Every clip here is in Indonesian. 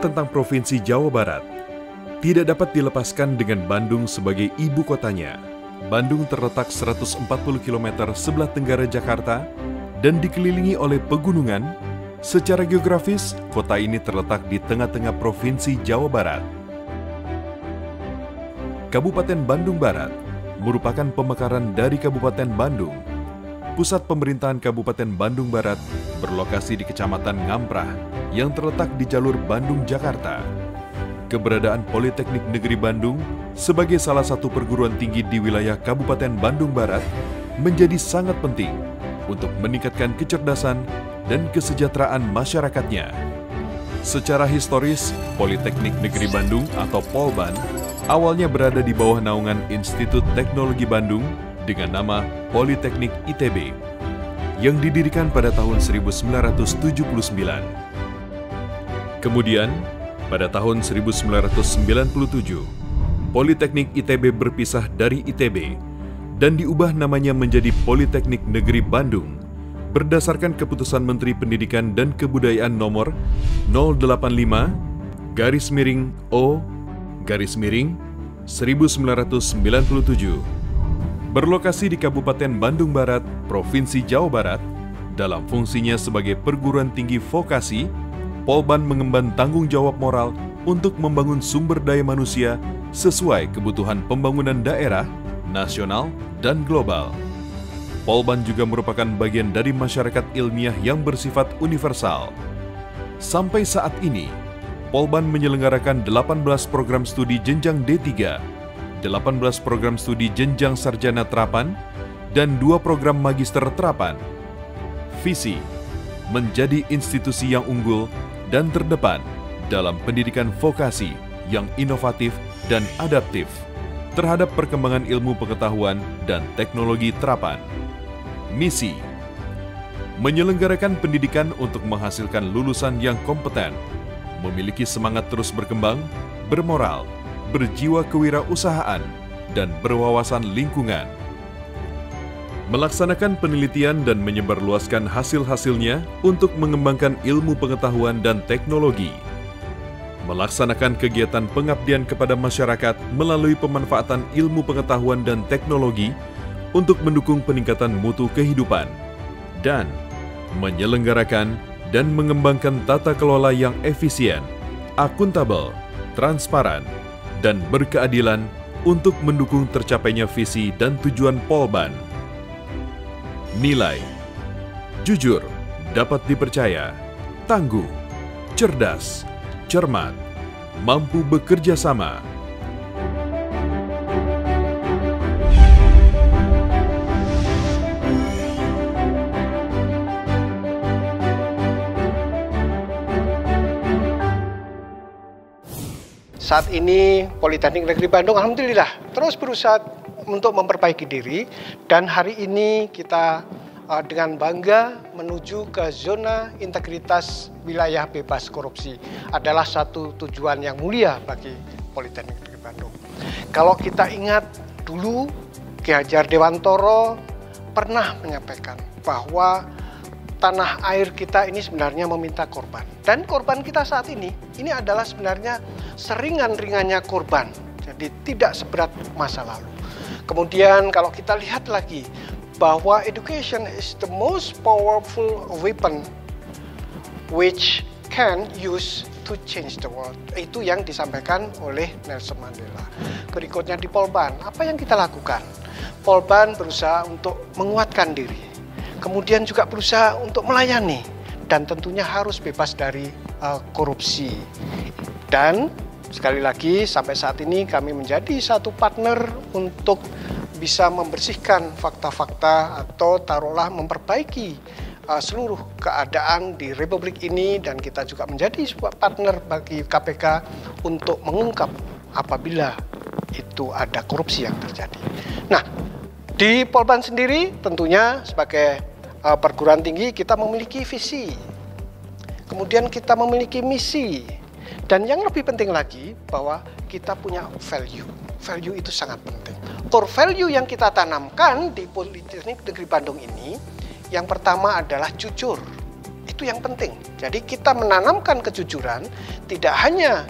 tentang Provinsi Jawa Barat, tidak dapat dilepaskan dengan Bandung sebagai ibu kotanya. Bandung terletak 140 km sebelah tenggara Jakarta dan dikelilingi oleh pegunungan. Secara geografis, kota ini terletak di tengah-tengah Provinsi Jawa Barat. Kabupaten Bandung Barat merupakan pemekaran dari Kabupaten Bandung. Pusat pemerintahan Kabupaten Bandung Barat berlokasi di Kecamatan Ngamprah yang terletak di jalur Bandung-Jakarta. Keberadaan Politeknik Negeri Bandung sebagai salah satu perguruan tinggi di wilayah Kabupaten Bandung Barat menjadi sangat penting untuk meningkatkan kecerdasan dan kesejahteraan masyarakatnya. Secara historis, Politeknik Negeri Bandung atau Polban awalnya berada di bawah naungan Institut Teknologi Bandung dengan nama Politeknik ITB yang didirikan pada tahun 1979. Kemudian, pada tahun 1997, Politeknik ITB berpisah dari ITB dan diubah namanya menjadi Politeknik Negeri Bandung berdasarkan keputusan Menteri Pendidikan dan Kebudayaan nomor 085-1997. Berlokasi di Kabupaten Bandung Barat, Provinsi Jawa Barat, dalam fungsinya sebagai perguruan tinggi vokasi, Polban mengemban tanggung jawab moral untuk membangun sumber daya manusia sesuai kebutuhan pembangunan daerah, nasional, dan global. Polban juga merupakan bagian dari masyarakat ilmiah yang bersifat universal. Sampai saat ini, Polban menyelenggarakan 18 program studi jenjang D3, 18 program studi jenjang sarjana terapan, dan 2 program magister terapan. Visi menjadi institusi yang unggul dan terdepan dalam pendidikan vokasi yang inovatif dan adaptif terhadap perkembangan ilmu pengetahuan dan teknologi terapan. Misi menyelenggarakan pendidikan untuk menghasilkan lulusan yang kompeten, memiliki semangat terus berkembang, bermoral, berjiwa kewirausahaan, dan berwawasan lingkungan. Melaksanakan penelitian dan menyebarluaskan hasil-hasilnya untuk mengembangkan ilmu pengetahuan dan teknologi. Melaksanakan kegiatan pengabdian kepada masyarakat melalui pemanfaatan ilmu pengetahuan dan teknologi untuk mendukung peningkatan mutu kehidupan, dan menyelenggarakan dan mengembangkan tata kelola yang efisien, akuntabel, transparan, dan berkeadilan untuk mendukung tercapainya visi dan tujuan Polban. Nilai: jujur, dapat dipercaya, tangguh, cerdas, cermat, mampu bekerja sama. Saat ini Politeknik Negeri Bandung alhamdulillah terus berusaha untuk memperbaiki diri, dan hari ini kita dengan bangga menuju ke zona integritas wilayah bebas korupsi. Adalah satu tujuan yang mulia bagi Politeknik Negeri Bandung. Kalau kita ingat dulu, Ki Hajar Dewantoro pernah menyampaikan bahwa tanah air kita ini sebenarnya meminta korban. Dan korban kita saat ini adalah sebenarnya seringan-ringannya korban. Jadi tidak seberat masa lalu. Kemudian kalau kita lihat lagi bahwa education is the most powerful weapon which can use to change the world. Itu yang disampaikan oleh Nelson Mandela. Berikutnya di Polban, apa yang kita lakukan? Polban berusaha untuk menguatkan diri. Kemudian juga berusaha untuk melayani, dan tentunya harus bebas dari korupsi. Dan sekali lagi sampai saat ini kami menjadi satu partner untuk bisa membersihkan fakta-fakta atau taruhlah memperbaiki seluruh keadaan di Republik ini, dan kita juga menjadi sebuah partner bagi KPK untuk mengungkap apabila itu ada korupsi yang terjadi. Nah, di Polban sendiri tentunya sebagai perguruan tinggi kita memiliki visi, kemudian kita memiliki misi, dan yang lebih penting lagi bahwa kita punya value. Value itu sangat penting. Core value yang kita tanamkan di Politeknik Negeri Bandung ini, yang pertama adalah jujur. Itu itu yang penting. Jadi kita menanamkan kejujuran tidak hanya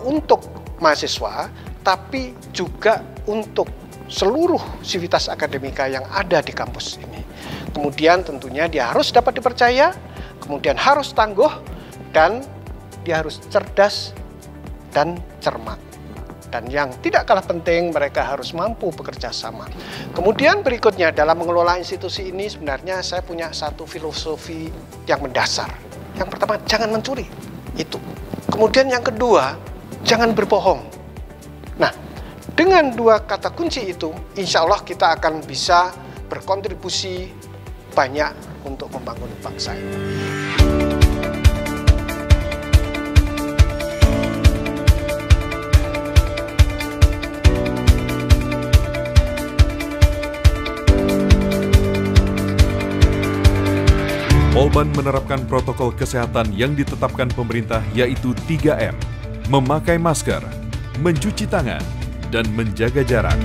untuk mahasiswa, tapi juga untuk seluruh sivitas akademika yang ada di kampus ini. Kemudian tentunya dia harus dapat dipercaya, kemudian harus tangguh, dan dia harus cerdas dan cermat. Dan yang tidak kalah penting, mereka harus mampu bekerja sama. Kemudian berikutnya, dalam mengelola institusi ini sebenarnya saya punya satu filosofi yang mendasar. Yang pertama, jangan mencuri. Itu. Kemudian yang kedua, jangan berbohong. Nah, dengan dua kata kunci itu, insya Allah kita akan bisa berkontribusi banyak untuk membangun bangsa ini. Polban menerapkan protokol kesehatan yang ditetapkan pemerintah, yaitu 3M, memakai masker, mencuci tangan, dan menjaga jarak.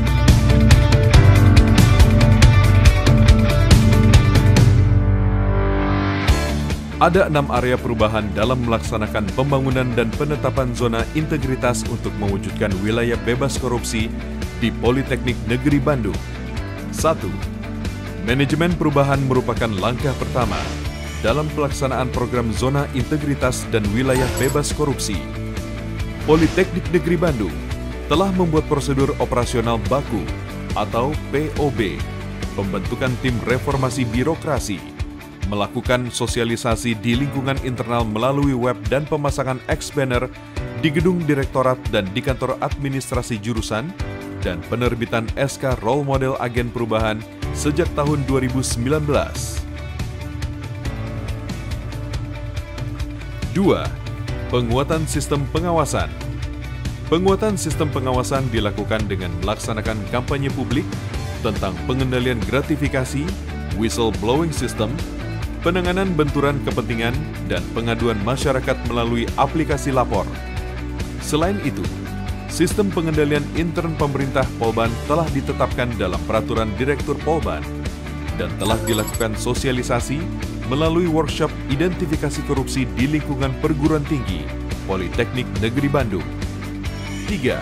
Ada 6 area perubahan dalam melaksanakan pembangunan dan penetapan zona integritas untuk mewujudkan wilayah bebas korupsi di Politeknik Negeri Bandung. 1. Manajemen perubahan merupakan langkah pertama dalam pelaksanaan program zona integritas dan wilayah bebas korupsi. Politeknik Negeri Bandung telah membuat prosedur operasional baku atau POB, pembentukan tim reformasi birokrasi, melakukan sosialisasi di lingkungan internal melalui web dan pemasangan X-banner di gedung direktorat dan di kantor administrasi jurusan, dan penerbitan SK Role Model Agen Perubahan sejak tahun 2019. 2. Penguatan sistem pengawasan. Penguatan sistem pengawasan dilakukan dengan melaksanakan kampanye publik tentang pengendalian gratifikasi, whistleblowing system, penanganan benturan kepentingan, dan pengaduan masyarakat melalui aplikasi lapor. Selain itu, sistem pengendalian intern pemerintah Polban telah ditetapkan dalam peraturan Direktur Polban dan telah dilakukan sosialisasi melalui workshop identifikasi korupsi di lingkungan perguruan tinggi Politeknik Negeri Bandung. 3.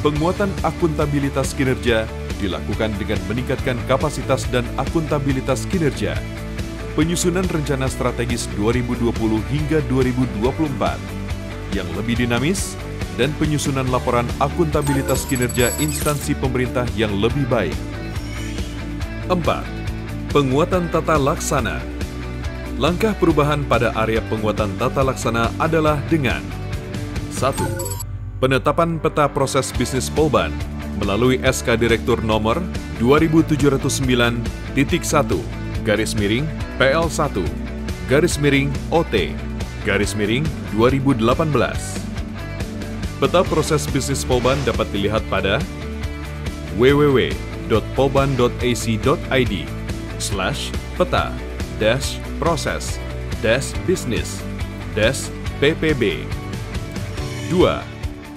Penguatan akuntabilitas kinerja dilakukan dengan meningkatkan kapasitas dan akuntabilitas kinerja. Penyusunan rencana strategis 2020 hingga 2024 yang lebih dinamis dan penyusunan laporan akuntabilitas kinerja instansi pemerintah yang lebih baik. 4. Penguatan tata laksana. Langkah perubahan pada area penguatan tata laksana adalah dengan 1. Penetapan peta proses bisnis Polban melalui SK Direktur nomor 2709-1-PL1-OT-2018. Peta proses bisnis Polban dapat dilihat pada www.polban.ac.id/peta-proses-business-ppb. 2.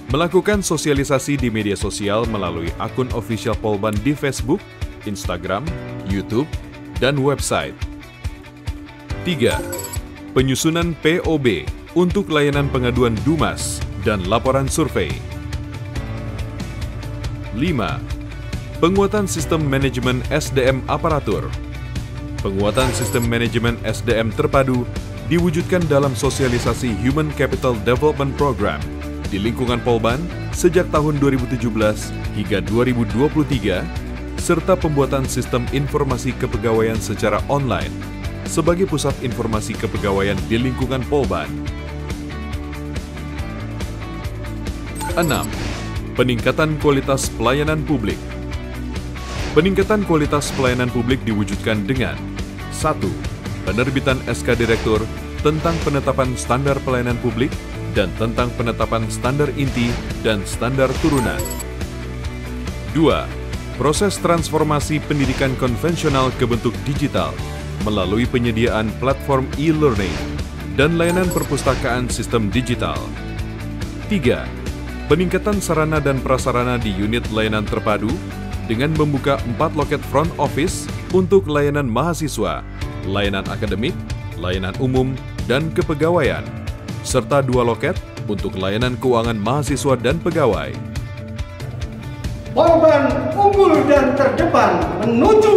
Melakukan sosialisasi di media sosial melalui akun official Polban di Facebook, Instagram, YouTube, dan website. 3. Penyusunan POB untuk layanan pengaduan Dumas dan laporan survei. 5. Penguatan sistem manajemen SDM aparatur. Penguatan sistem manajemen SDM terpadu diwujudkan dalam sosialisasi Human Capital Development Program di lingkungan Polban sejak tahun 2017 hingga 2023, serta pembuatan sistem informasi kepegawaian secara online sebagai pusat informasi kepegawaian di lingkungan Polban. 6. Peningkatan kualitas pelayanan publik. Peningkatan kualitas pelayanan publik diwujudkan dengan 1. Penerbitan SK Direktur tentang penetapan standar pelayanan publik dan tentang penetapan standar inti dan standar turunan. 2. Proses transformasi pendidikan konvensional ke bentuk digital melalui penyediaan platform e-learning dan layanan perpustakaan sistem digital. 3. Peningkatan sarana dan prasarana di unit layanan terpadu dengan membuka 4 loket front office untuk layanan mahasiswa, layanan akademik, layanan umum, dan kepegawaian, serta 2 loket untuk layanan keuangan mahasiswa dan pegawai. Polban unggul dan terdepan menuju